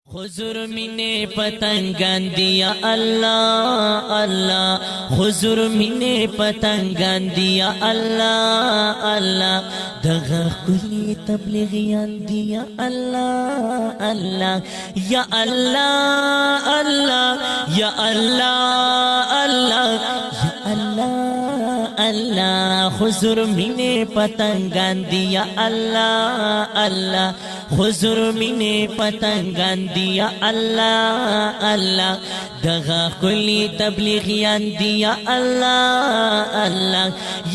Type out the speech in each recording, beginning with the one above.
हुजूर मिने पतंगन दिया अल्लाह अल्लाह, हुजूर मिने पतंगन दिया अल्लाह अल्लाह, दगा कुली तबलीगियान दिया अल्लाह अल्लाह, या अल्लाह अल्लाह या अल्लाह अल्लाह या अल्लाह अल्लाह, हुजूर मिने पतंगन दिया अल्लाह अल्लाह, हुजूर मिने पतंगन दिया अल्लाह अल्लाह, दगा कुली तबलीगियान दिया अल्लाह अल्लाह,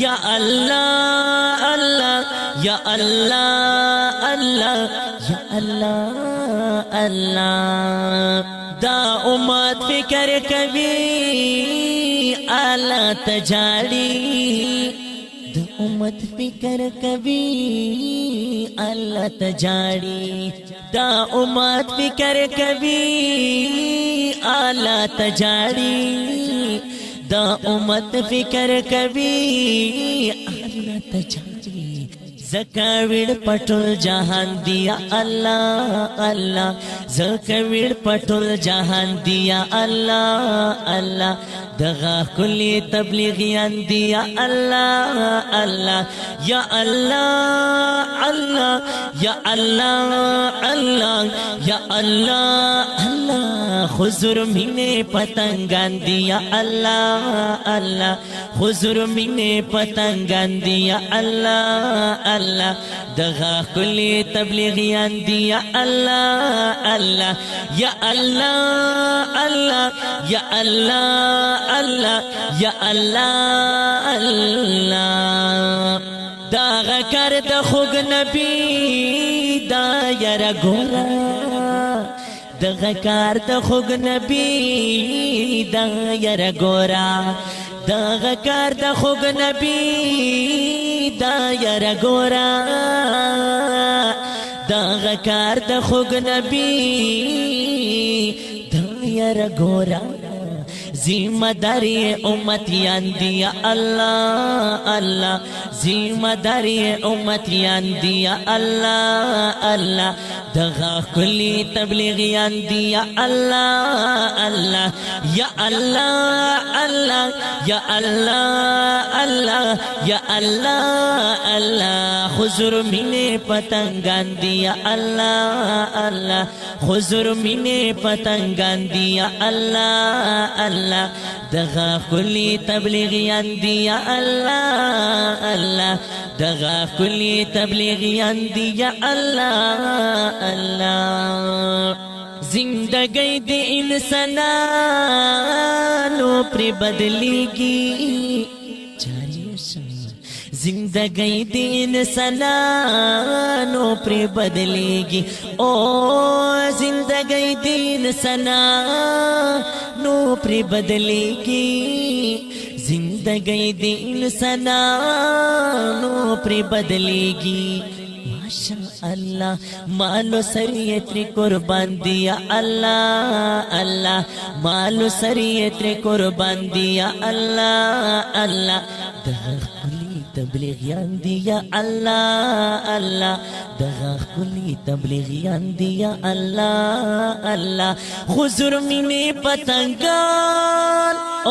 या अल्लाह अल्लाह या अल्लाह अल्लाह या अल्लाह अल्लाह। दा उम्मत फिकर कभी आला तजाड़ी, उम्मत फिकर कभी अल्लाह तजाड़ी, दा उम्मत फिकर कभी अल्लाह तजाड़ी, दा उम्मत फिकर कभी अल्लाह तजाड़ी, ज़काविड़ पटुल जहान दिया अल्लाह अल्लाह, ज़काविड़ पटुल जहान दिया अल्लाह अल्लाह, दगा कुली तबलीगियान दिया अल्लाह अल्लाह, या अल्लाह अल्लाह या अल्लाह अल्लाह या अल्लाह अल्लाह, हुजूर मिने पतंगन दिया अल्लाह अल्लाह, हुजूर मिने पतंगन दिया अल्लाह अल्लाह, दगा कुली तबलीगियान दिया अल्लाह अल्लाह, या अल्लाह अल्लाह या अल्लाह अल्लाह या अल्लाह अल्लाह। दागा कर द खुग नबी दायरा गोरा, दागा कर द खुग नबी दायरा गोरा, दागा कर द खुग नबी दायरा गोरा, दागा कर द खुग नबी दायरा गोरा, जिम्मेदारी उम्मतियान दिया अल्लाह अल्लाह, जिम्मेदारी उम्मतियान दिया अल्लाह अल्लाह, दगा कुली तबलीगियान दिया अल्लाह अल्लाह, या अल्लाह अल्लाह या अल्लाह अल्लाह या अल्लाह अल्लाह, हुजूर मिने पतंगन दिया अल्लाह अल्लाह, हुजूर मिने पतंगन दिया अल्लाह अल्लाह, दगा कुली तबलीगियान दिया अल्लाह अल्लाह, दगा कुली तबलीगियान दिया अल्लाह अल्लाह। जिंदगी दे इंसानो पर बदलेगी, जिंदगी दे इंसानो पर बदलेगी, ओ जिंदगी दे इंसानो पर बदलेगी, जिंदगी दे इंसानो पर बदलेगी, माशा अल्लाह मालो सरियत कुर्बान दिया अल्लाह अल्लाह, मालो सरियत कुर्बान दिया अल्लाह अल्लाह, दगा कुली तबलीगियान दिया अल्लाह अल्लाह, दगा कुली तबलीगियान दिया अल्लाह अल्लाह, हुजूर मिने पतंगन ओ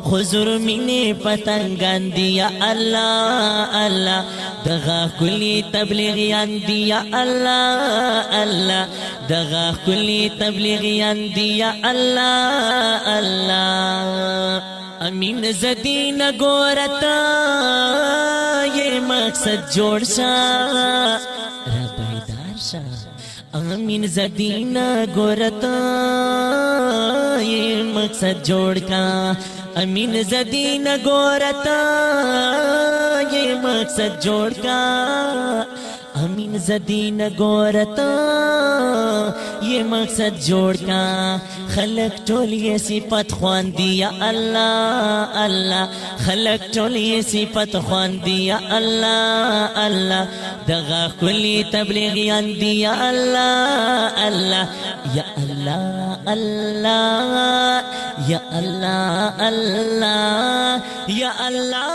हुजूर मिने पतंगन दिया अल्लाह अल्लाह, दगा कुली तबलीगियान दिया अल्लाह अल्लाह, दगा कुली तबलीगियान दिया अल्लाह अल्लाह। अमीन ज़दीन गोरता ये मकसद जोड़ सा रबैदार सा, अमीन ज़दीन गोरता ये मकसद जोड़ का, अमीन ज़दीन गोरता ये मकसद जोड़ का, अमीन ज़दीन गोरता ये मकसद जोड़ का, खलक टोलिए सिफत ख्वान दिया अल्लाह अल्लाह, खलक टोलिए सिफत ख्वान दिया अल्लाह अल्लाह, दगा कुली तबलीगियान दिया अल्लाह अल्लाह, या अल्लाह अल्लाह या अल्लाह अल्लाह या अल्लाह।